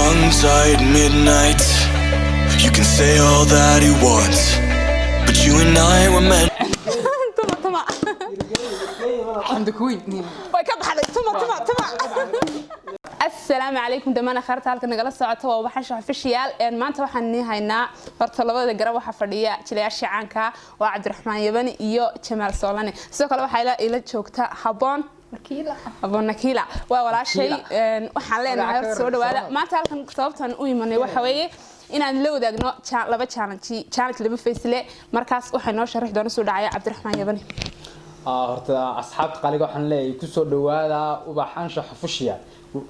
tongue-tied midnight. You can say all that he wants, but you and I were meant. tuma I'm the queen. way ka baxday tuma assalaamu calaykum dhammaan khayrta halka nagala socoto waa waxaan shafishiyaal maanta waxaan haynaa horta labada garab waxa fadhiya jilayaasha caanka waa Cabdiraxmaan Yabani iyo Jamaal Soolane sidoo kale waxa ila joogta Habboon Nakiila waa walaashay waxaan leenahay soo dhawaada maanta halkan sababtan u imanay waxa weeye inaan la wadaagno laba challenge laba faysle markaas waxa noo sharax doona soo dhacaya Cabdiraxmaan Yabani horta asxaabta qaliga waxaan leeyahay ku soo dhawaada ubaxan shafishiya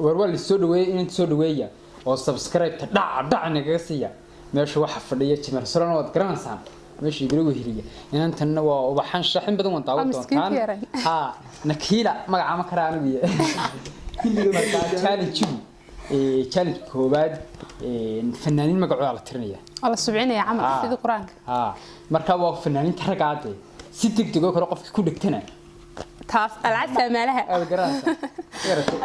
warwal soo dhaweeyay in soo dhaweeya oo subscribe ta dhac naga siiya meesha waxa fadhiya Jamaal Soolane wad garanaysan meesha igrigu hiriya inantan waa ubaxan shaxin badan waan daawo doontaan ha Nakiila magaca ma kara anigu challenge koobaad fanaaniin magacooda la tirinaya alla subcinaya camal sidii quraanka marka waa fanaaniin taragaade si degdeg oo kale qofka ku dhigtana taas alcad saamaalaha aad garanaysa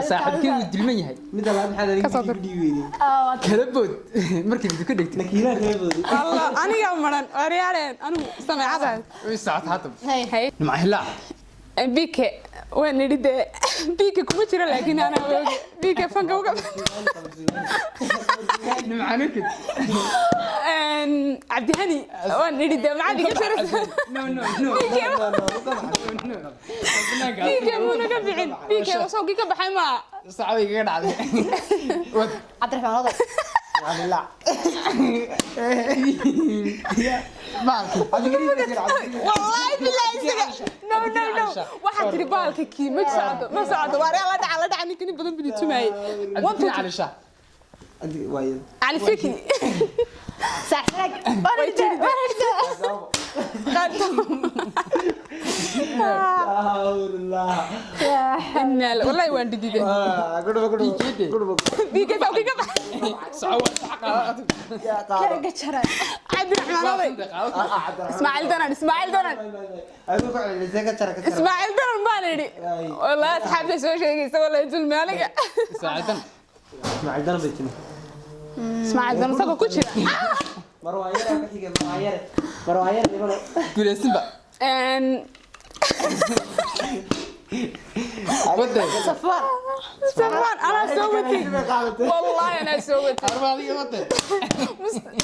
saaxiibkii uu dilman yahay mid labaad maxaa laga dhiibay kala bood markii mid ku dhigtay Nakiila kala bood Allah aniga maran wariyaaleen anigu sameecada way saacad hadda hay macahla bike waan nidide bike kuma jira laakiin ana bike fanka uga nimcanك عبد هني وان نريد معك جرس بيك مو نقبعين بيك وسوقي كبحي ما صعبي كده عادي عبد الرحمن هذا والله والله بالله نو واحد ربالك كي ما ساعده واري لا دعني كني بدن بدي تماي وانت على شاه وايد على فكري ساحرك ورد الله والله وين ديدي بيك سوقي كبح يا قاعد عبد الرحمن اسماعيل دنان اقول على زي كترك اسماعيل دنان ما ندري والله اصحابي سو شيغيسا والله انت مالك اسماعيل دنان بيتنا اسماعيل دنان سوق كجيرا مروير يبلو قوليسن با صفوان انا سويتي والله انا سويتي اربعه وده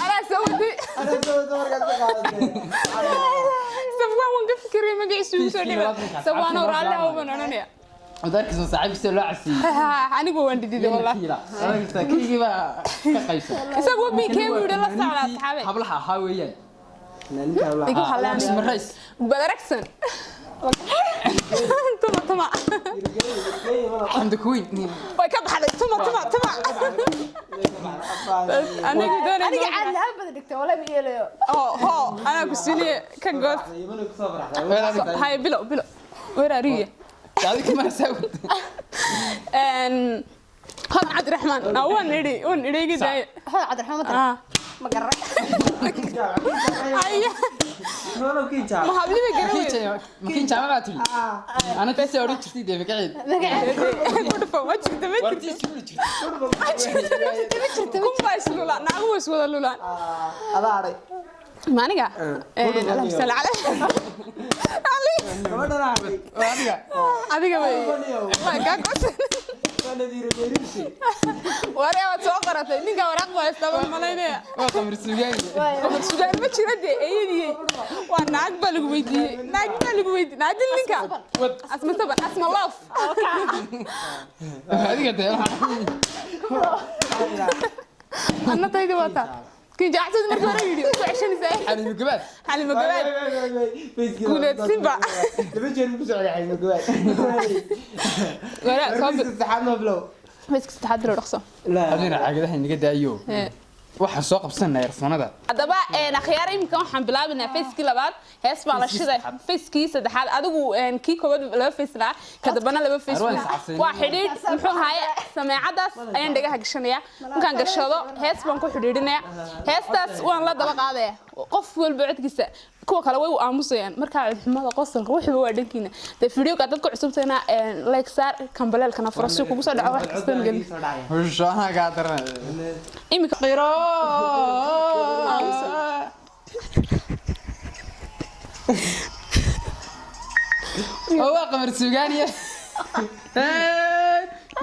انا سويتي صفوان وين فكري ما قاعد يسوي صفوان ورالله وبنانيا وذاك صاحب سلو عسي انا بوان ديدي والله انا كيغي با كقيسه اسقو بيكي ويد لا سعد اصحابي hablaha ha weeyaan igu halaan ismarays badaragsan tuma I'm the queen way ka baxday tuma aniga caad la bad dhigtay wala ma yeelayo ho ana ku sinay ka goos hay bilo weerariye dadii kuma saawad هذا عبد الرحمن وين نري قداي هذا عبد الرحمن ما قرر ايوه ما حبلي بقرر ممكن جامعه تري انا كنت اوري جرتي دي بقعد كنت فوت دمتي كم بايس لولا ناقوس ولا لولا هذا عري ما نقع لا مسال عليه علي ما دراعي adiga way ka qosan waree waad soo qaratay ninka waraaq waa istaba malaynaya waa qamar suugaan ma jiro de eeyadii waa naag baa lagu weydiiyey naadil ninka asma love adiga tayar anna tayda wata كي جاعتني مرة فيديو عشان زي حليم جبال قولت سيبا تبي نبص على حليم جبال ولا صاب استحمى بلو بس استحضر رخصة لا أنا عاقدة نقد أيوه waxaan soo qabsanay erfoonada haddaba akhyaar iminka waxaan bilaabinaa facekii labaad hees baa la shiday facekii saddexaad adigu kii koowaad laba face laa ka dambana laba face waa xidhiidh muxuu haaye sameecadaas ayaan dhagaha gashanaya markaan gashado hees baan ku xidhiidhinaya heestaas waan la daba qaadaya qof walba codkiisa kuwa kale way u aamusayaan markaa codxumada qosolka wuxuu waa dhankiina de videoga dadka cusubtayna like saar kambaleelkana furasho kugu soo dhaco wax kasta gali hushaana ka daran imika qiro oo qamar suugaaniya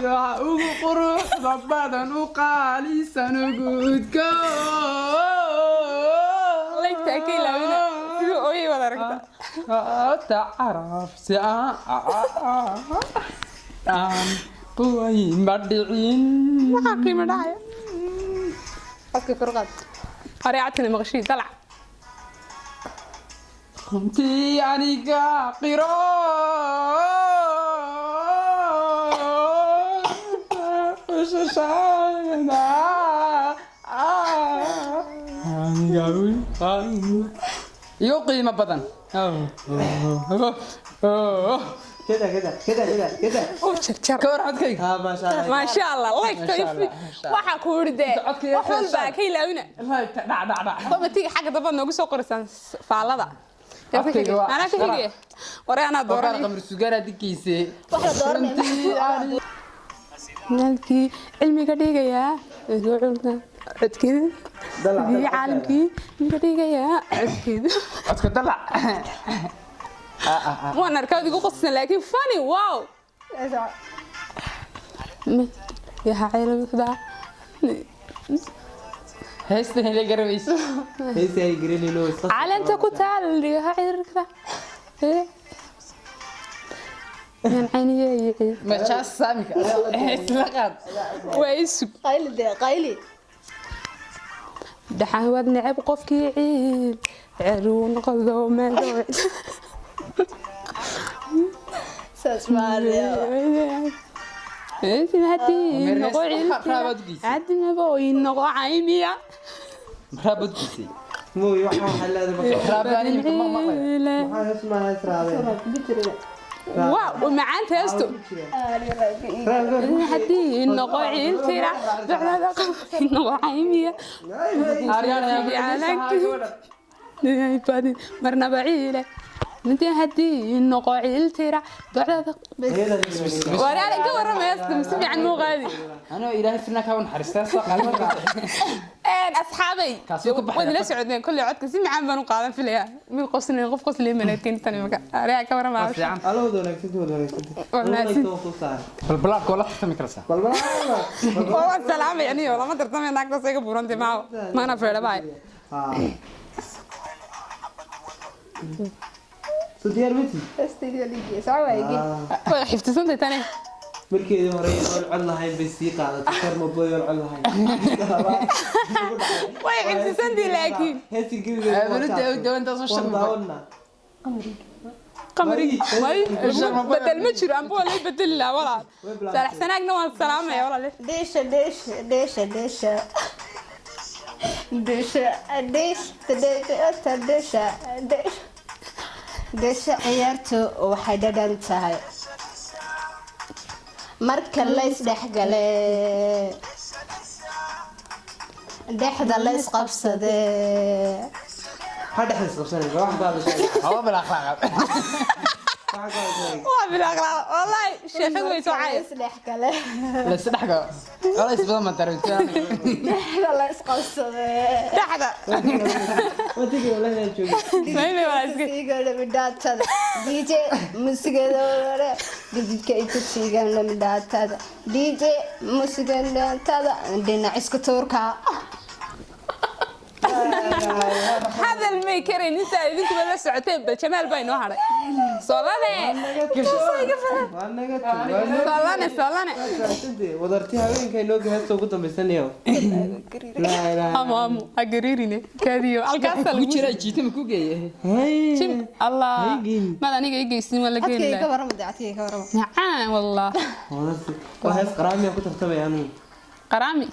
يا قروح ضباطا وقاليسا نقودكو ليك تأكيد لابنا سيدو أوي ولا ركضة تعرف قوي مبدعين ما قيمة داعية أسكي فرقات قريعتنا مغشي طلع قمتي يعني قراء يقيم بدن كده كده كده كده كده وشرشر كور عدكي ما شاء الله ما شاء الله لايك تايفي waxa ku hurday wax walba ka ilaawina baba tii xaga daba noogu soo qorsan faalada ana ka higay waraana dooran qamar sugaara dikiise waxa dooranay nalki cilmiga dhigaya ruuxda codkii dii caalamkii cilmiga dhigaya codkii codka dalac وانا ركض يقول قصة لكن فاني واو يا عيلة مثلا هيستني اللي قربيش هيس هي جريني لو على انت كنت اللي يا عيلة كذا من عيني ما شاس سامك هيسلقات ويسك قايلي ده قايلي دحا واد نعب قفكي عيل عرون قضو ما دوع ساسماليا انت هدي نقول عاد ما بوي نقول عيمية مرابط بسي مو يوحنا حل هذا مكان مرابط يمكن ما ما اسمها اسرع واو ومعان تيستو هدي نقول عيل ترى بعد نقول عيمية بعدين مرنا بعيلة انت هدي نقول ترى بعد وانا على قبر ما يسمع عن مو غادي انا الهي فينا كون حرستاس قال اصحابي وانا سعودنا كل عدك سمع عن بنو قادم في ليها من قصني قف قص لي منتين ثاني مكان اريا كبر ما الو دونك بالبلاك ولا تفهمي كرسا والله السلام يعني والله ما ترتمي انك بس هيك بورنت معه ما انا فعلا باي سدير متي استيديو ليجي سوايقي حفت سنت ثاني markeedii hore oo cod lahayn bay sii qaadatay karma boy oo cod lahayn way xifti santi laakiin heesi guriga انت داونا قمري واي بدل ما جرى ام ولا بدل لا ولا صالح سناقنا والسلام يا ولا ديشة ديشة ديشة ديشة ديشة ديش ديشة ديشة ديشة عيارته waxay dhadhan tahay marka la isdhexgale dhexda la isqabsade hada xis qabsanay wax baad sheegay هو بالاخلاق وبالاغراض والله شيخك ويسو عايز isdhexgale لا صدحك ولا يسبب ما ترى dhexda la isqabsade تحت wadiga wala joogi ما يبي ولا اسكت sigada midaatada DJ musigada hore digidka inta sigana midaatada DJ musigada dhinac isku tuurka هذا الميكرين انت idinku wala socoteen bal jamaal baa inoo haray solane solane wadartii haweenkay noo gahaysto ugu dambeysanayo amo agariirine kadiyo alkaas ku jira jiitama ku geeyay jim allah ma aniga igeysin wala adkay ka geelay waran dactiga ka waran nacaan wallah wahaas qaraamiya ku tartamayaan qarami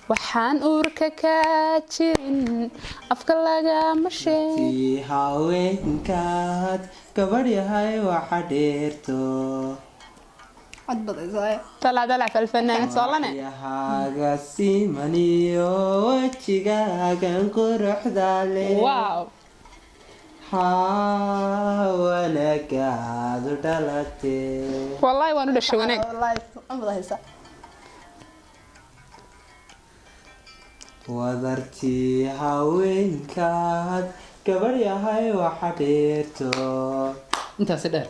waxaan uurka ka jirin afka lagama sheeg tii haweenkaad gabadh yahay waxa dheerto cod badaysaa dalac falfanaan soolane yahaaga simaniyo wajigaagan quruxda leh wow wanagaadu dhalatee wallahi waan u dhashay wanaag wallahi cod badaysaa wadartii haweenkaad gabadh yahay waxa dheerto intaasi dheer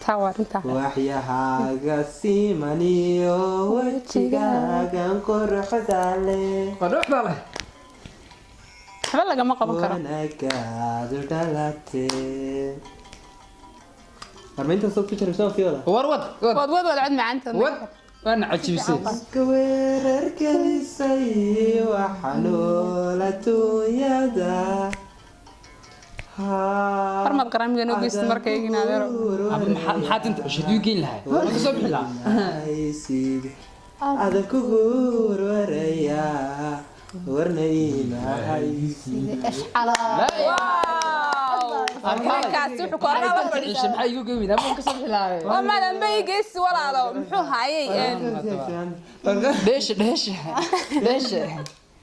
taa waa intaa waxyahaaga simaniyo wajigaagan quruxda leh qodhoxda leh waxba lagama qaban karo wanagaadu dhalatee armaynta soo ku jiraysa fiyoda warwad wad wad cod macaanta wad waana cajibisay iska weerar gelisay waxanoola duunyada hormad qaramiga noo geysta markaygina adeero maxaad inta cishaduu geyn lahay waan ka soo bixi lahaa ada ku guurwaraya warnaynahayside markaas wuxuu ku arkaa la fadhiyo cishe maxaa igu geyn waan ka soo bixi lahaa oo madan bay geesi walaalo muxuu hayay dheesha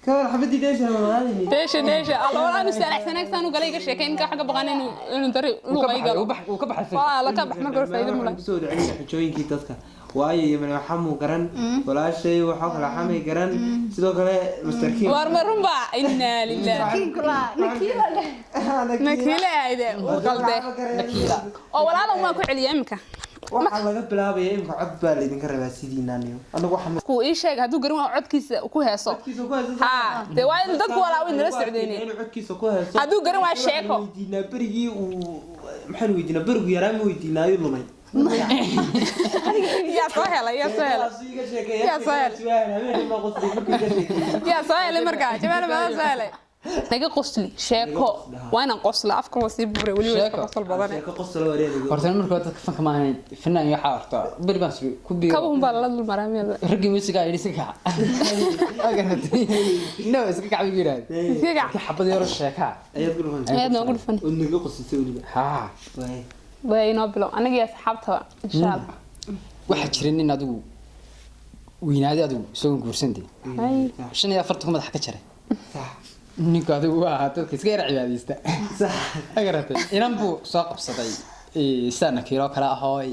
kawar xabadii dheesha walaalihi deesha alla walaal anu salaxsanaagsan u galay ga sheekayn ka xaga baqan inuu dari luqay galo uu ka baxay walaal ka bax markuu faa'iido mula kusoo dhacay xijooyinkii dadka waayo yemen waxamu garan walaashay waxa kala xamay garan sidoo kale mastarkiin war marumba inna lillahi kula nakila ayde u qalde oo walaal ma ku celiyo imka waxa laga bilaabay imka cod baa la idinka rabaa sidiinaaniyo anagu waxa ku ii sheeg haduu garan waa codkiisa ku heeso ha de waa in dadku walaa way nala socdeeyeen inuu codkiisa ku heeso haduu garan waa sheeko weydiinaa berigii uu maxaan weydiinaa berigu yaraan ma weydiinaayo lumay yaa soo helay markaa jawaal baa soo helay naga qosli sheeko waa inaan qosla afka waa sii buuray weli way qosol badan horta markii dadka fanka ma ahayn fanaan iyo xaarta bari baan ku biyo kaba hum baa la dul maraameel raggi musiga ay iska agartay no iska kacay yiraahdo iska ka xabad yar sheeka ayaad noogu dhufan naga qosisay weliba ha way inoo bilow aniga iyo asxaabta insha Allah waxa jirin in adigu weynaadi adigu soo guursantay hay 45 madax ka jiray ninka adigu waa dadka iska yar cibaadeysta agartay inan buu soo qabsaday sana kilo kala ahooy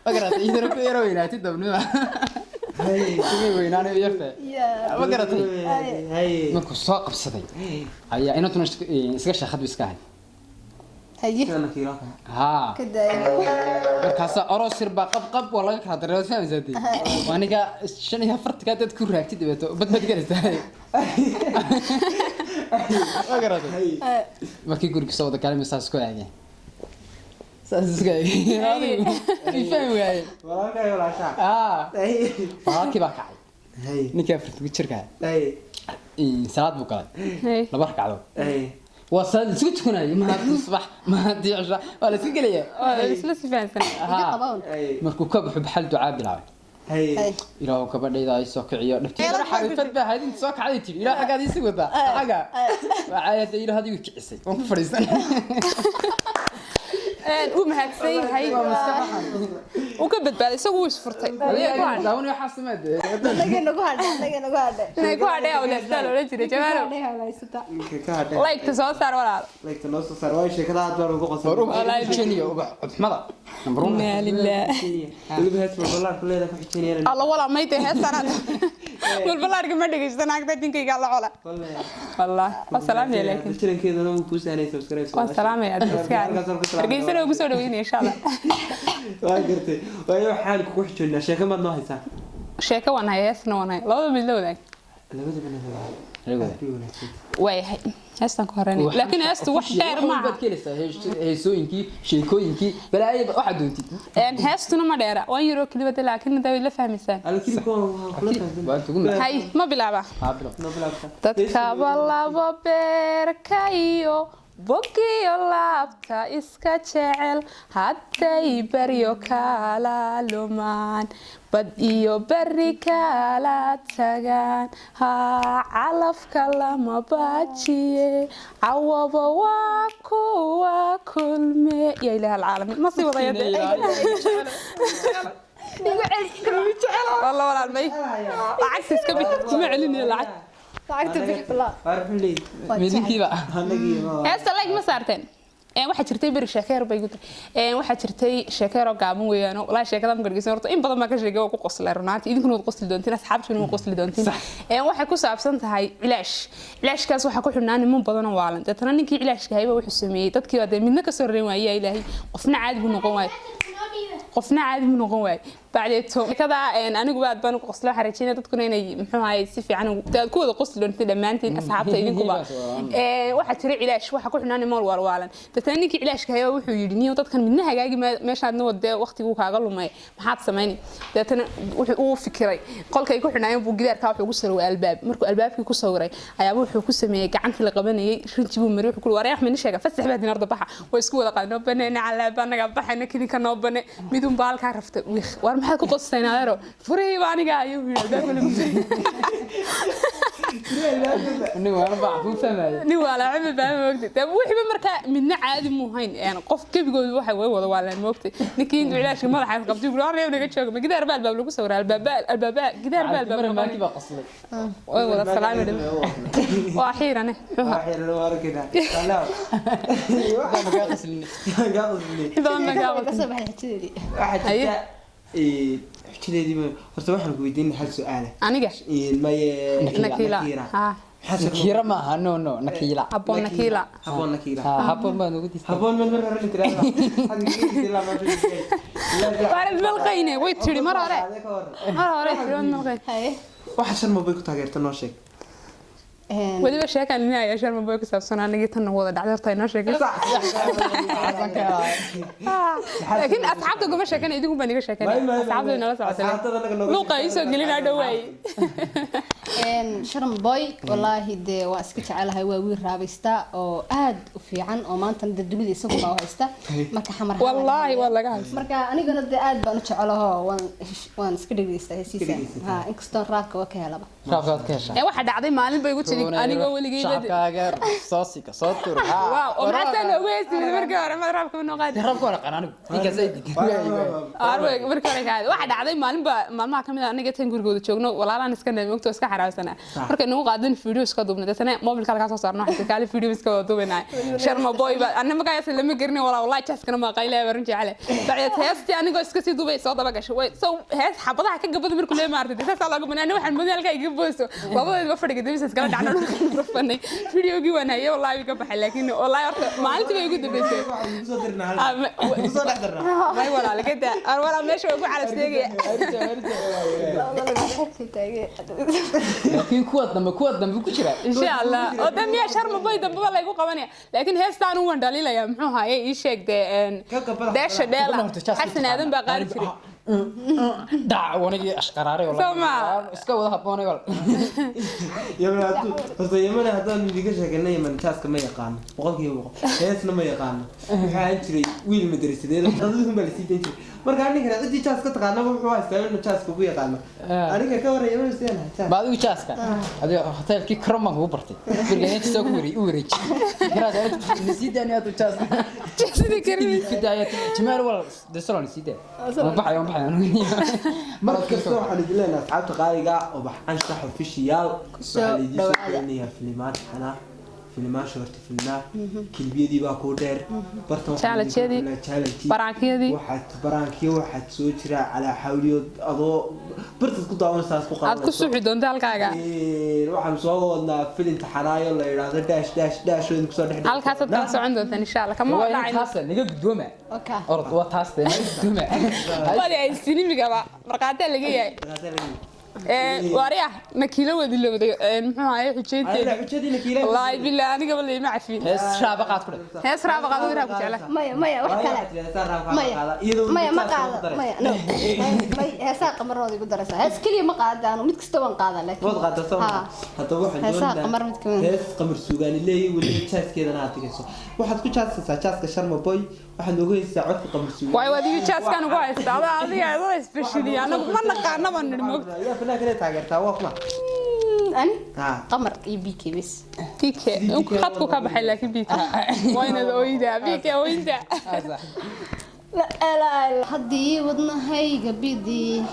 agartay idin ku yar weynaati dabnima hay weynaani yarta agartay markuu soo qabsaday ayaa inantuna iska shaqad iska hay haye ha كده markaas orosir ba qab wala ka hadreeyo fahmaysaatay waaniga 45 ka dad ku raagtid dibato badbad galaysaa agartay markii guriga soo wada galay masaas ku aagay saas iska aagay ifaan waay walaalkay walaasha walaalkii baa kacay ninka fartu jirka salaad buu galay laba ragcadood وصل سكت هنا ما تصبح ما تعشى ولا سجليه isla sifaansan markuu ka baxo bixal ducaa bilaabay hay ilaahu ka badheeyda ay soo kiciyo dhaftiisa xariifad baa hadin soo kacday tii ilaahu xagaad ii wada xaga waayada ilaahu hadigu kicisay waan ku fariisan uu mahadsan yahay uu ka badbaaday isagu wuu isfurtay daawan waxa sameeyay laga nagu hadhay inay ku hadhay oo leestaa loola jiray jawaalo like to soo saar walaal like to noo soo saar waa sheekada aad baan ugu qosay wallahi jeniyo uba xumada nambarun ma lillah waliba hees walaa kuleeda ku xijinayna alla wala ma intee heesanaad wal balaarka ma dhageysan agta dinkayga la cola والله والسلام عليكم jirankeedana uu ku saanay subscribe والسلام يا دكتور hargeysa ugu soo dhaweynay insha Allah waa gartay waayo waxaan ku xijinaa sheeko ma noo haysaa sheeko waan hayeesna waan hay labada mid la wadaag labada way hay heestan ku horeynay laakiin heestu wax dheer ma bad kelisa heesooyinkii sheekooyinkii balaaye waxa doontid heestuna ma dheera waan yaro kaliya laakiin daaway la fahmaysan alkiin ko waa tuguna hay ma bilaaba qaabilo no bilaabta dadka balabo beerkayo bogiyo laabta iska jecel hadday baryo kala lumaan bad iyo bari kala tagaan haa calafka lama baajiye cawaba waa kuwa kulme ya ilaah alcaalamiin ma sii wadayade والله ولا المي عكس اسكبي ما عليني العكس lacagta bix bilaa farxulay midinki ba hanagi ma هسه لايك ما صارتين waxaa jirtay bari sheekeer bay guday waxaa jirtay sheekeer oo gaaban weeyaan oo la sheekada ma gargeysan horta in badan ma ka sheegay oo ku qoslay runaantii idinkuna wad qosli doontiin asxaabtuna ma qosli doontiin waxay ku saabsan tahay ilaashkaas waxa ku xidhnaan niman badan oo waalan dadna ninkii ilaashka hayba wuxuu sameeyay dadkii wada midna ka soo reeyay waayay ilaahay qofna caadi buu noqon waayay qofna caadi buu noqon waayay بعديتو كذا anigu baad baan ku qoslo xariijina dadkuna inay muxuu ahaay si fiican dad ku wada qosli doontiin dhamaantiin asxaabta idinkuba waxa jiray ilaash waxa ku xunaan mool walwaalan dadka ninkii ilaashka hayo wuxuu yiri niyo dadkan midna hagaagi meeshaadna wada waqtigu kaaga lumay maxaad sameeyay dadana wuxuu uu fikiray qolkay ku xunaan buu gidaarka wuxuu ku sawiray albaab markuu albaabkii ku sawiray ayaa wuxuu ku sameeyay gacantii la qabanayay rinji buu maray wuxuu ku wareex min sheega fasax baad dinarda baxa way isku wada qaadno banana ala banaga baxayna kini ka noo bane midun baalka rafta war maxaad ku qosaynaayro furii baaniga ayuu yiraahdaa wala ni waan baa ku fahmay ni wala cib baa moogtay tab wixii marka midna caadi mu hayn qof kabigood waxa way wada waalaan moogtay ninkii intuu ilaashka madaxa qabtay guri hore naga joogo ma gidaar baal lagu sawraa albaab gidaar baal markii baa qoslay way wada salaamay waa xiirane waxay loo arkayna Allah ma ka qoslin idan ma gaabo ka soo baxay xijidii waxa jirta xijidii horta waxaan ku weydiin hal su'aal aniga nakila ha nakira ma aha no nakila abon nakila habon baan ugu disay habon man mar hore tiraada hadii ma jirto baarid malqayne way tiri mar hore tiri malqayne waxa shan ma bay ku taageerta noo sheeg waliba sheekan inay yeeshaan ma bay ku saabsan aniga tan wada dhacdartay noo sheegay laakiin asxaabta goma sheekan idigu baan iga sheekan asxaabta nala socotay luuqa iso gelina dhawaay sharam boy wallahi de waa iska jecelahay waa wiil raabaysta oo aad u fiican oo maanta dunida isagu baa haysta marka xamar wallahi waa laga haysta marka anigana de aad baan u jecelahay waan iska dhageystaa heesiisa ha inkastoo raabka waa ka helaba raabka ka hesha waxa dhacday maalin bay ugu tiri anigoo waligeyba shaqaaga soosika soo tur waaw oo maxaan ugu heesay markii hore ma raabka noo qaadi raabka wala qanaan ninka zayd arway markii hore kaad waxa dhacday maalmaha kamid ah aniga tan gurigooda joogno walaalaan iska naamogto iska xaraasana markay nagu qaadan video iska duubnay dadana mobilka halka soo saarno waxa kale video iska duubnay sharma boy ba anna magaayas lama garnay wallahi jaskana ma qaylay baran jecel bacda heesti anigoo iska sii duubay soo daba gashay way soo hees xabadaha ka gabadha markuu leeyahay maartay dadka laga banaan waxaan madalka iga booso labadeedba fadhiga dibis iska dhacno rufanay videogi wanaayo wallahi iga baxay laakiin wallahi horta maalintii bay igu dambeysay soo dirnaa may wala laga daa wala meesha ugu calafseegay laakiin kuwa dambe ku jira insha Allah oo damiya sharma boy dambe la igu qabanaya laakiin heestaan uu wandalilaya muxuu haayay ii sheegday deesha dheela xasan aadan baa qaali jiray دع ونجي أشقراري والله إسكا وده هبوني والله يمن هذا اللي قش كنا يمن شاس كم يقان وقال كي وقال هيس نما يقان حاجري ويل مدرسة ده هذول بلسيتين مركاني كنا أدي شاس كتقانا وحواس كمان شاس كبو يقان أنا كوري يمن سيانا بعد وش شاس كا هذا حتى كي كرمه هو برتي برجعني تسوي وريج كذا نسيت أنا هذا شاس جسدي كريم بداية جمال والله دسرون نسيته بحي مرة كسر حد لنا أصحاب تقاريقة وبحنشرح official سؤال إنها فيلمات حنا فيلمات شغلت فيلمات كل بيدي باكودر برتم شالتشدي برانكيدي واحد سوتشرا على حوليو أضو برت كنت ساس فوق عاد كسوحي دونتا halkaaga waxaan soo wadnaa film taxanaayo la yiraahdo dash weyn kusoo dhex halkaas aad kala socon doontaan insha Allah kama wadaacay taas niga guddooma orod waa taas niga guddooma wali ay sinimiga ba marqaata laga yahay واريح نكيلة ودي اللي بدي محايا حجيتي xujadiina kiila والله بالله أنا قبل ما عارفين hees shaabaqaad ku dhigtay هي سرعة بقى غيرها بتعلق maya wax kale maya ma qaada maya no heesaa qamaroodi ku daraysaa hees kaliya ma qaadaan mid kasta waan qaadaa laakiin wad qaada soo hadda waxaan heesaa qamar mid kamid hees qamar suugaani leeyahay wali jaaskeedana aad tigayso waxaad ku jaasaysaa jaaska sharma boy waxaad ugu haysaa codka qamar suugaani واي ودي جاس كانوا كويس هذا هذا سبيشلي أنا ما نقارن ما نرمق yaa fanaanka inay taageertaa waa kuma ani ha qamar iyo bk bs بيك خطكوا كبح لكن بيك وين ذويدا بيك ويندا la haddii wadnahayga bidii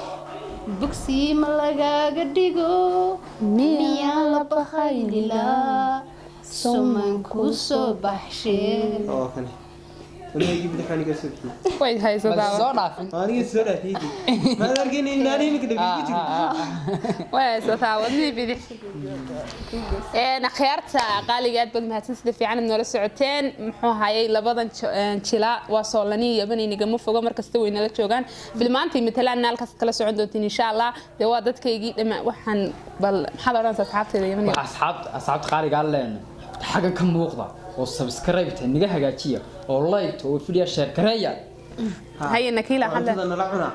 bogsi ma lagaaga dhigo miyaa la bakhaylilaa soman ku soo baxshee oo kale ونيجي بدي حاني قصدي way haysataa soo dhaafin أنا سورة فيكي ما أرجعني ناني مكده بيجي way haysataa wadnii bidix akhyaarta qaaliga aad baad mahadsan sida fiican aad noola socoteen muxuu hayay labadan jila waa Soolani iyo Banayniga ma foga markasta way nala joogaan filmaantii matalaan halkaas kala socon doontiin insha Allah de waa dadkaygii dhama waxaan bal maxaa la oranaysaa asxaabteeda Yamani asxaabta qaaliga leen xaga ka muuqda oo subscribe niga hagaajiya oo like oo video share gareeya هاي نكيلة حلا هذا نلعبنا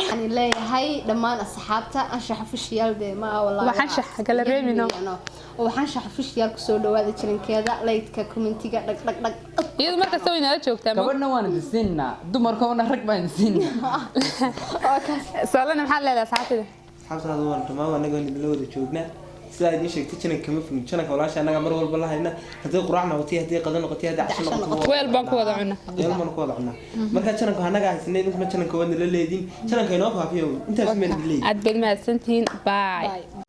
يعني leeyahay dhammaan asxaabta anshax official de ma wallahi waxaan kala reebino waxaan shax official ku soo dhawaada jirankeeda like-ka commentiga dhag dhag dhag iyadu markasta way nala joogtaa gabadhna waan disinna dumarkoona rag baan disinna Soolana maxaa leedahay asxaabteeda أصحاب هذا وان تمام أنا قاعد نلود جوجنا سلايد يشيك تجنن كم في جنن كولاش أنا قمر والله هنا هذي قرعنا وتيه هذي قدنا قتيه هذي عشان weel baan ku wada cunaa يلا ما نقول عنا ما كان جنن كهنا قاعد سنين ما جنن كون للذين جنن كينوفها فيهم أنت في من الليل aad baad mahadsantihiin bye